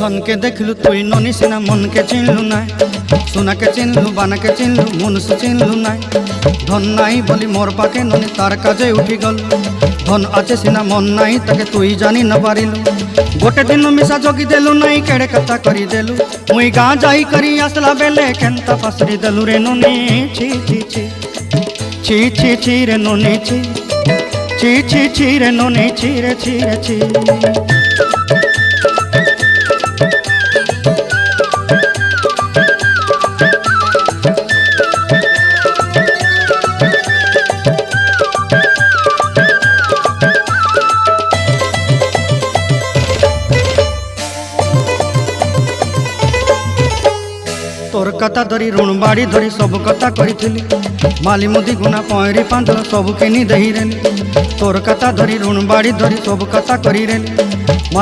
धन के देखलु तुई ननी सिना मन के चिन्हलु ना सोना के चिन्हलु बाना के चिन्हलु मनुष्य चिन्हलु ना धन नाई बोली मोर पाके ननी तार काजे उठी गल धन आचे सिना मन नाई ताके तुई जानी न पारिलु गोटे दिन मिसा जगी देलु नाई केड़े कथा करी देलु मुई गाँ जाई करी आसला बेले केंता फासरी देलु रे ननी छी छी छी छी छी छी रे ननी छी छी छी छी रे ननी छी रे छी रे छी। तोर कथा धरी ऋण बाड़ी धरी सब कथा करी माली मुदी गुना पहरी पांदर सब किनी दही रेली तोर कथा धरी ऋण बाड़ी धरी सब कथा करी रेली।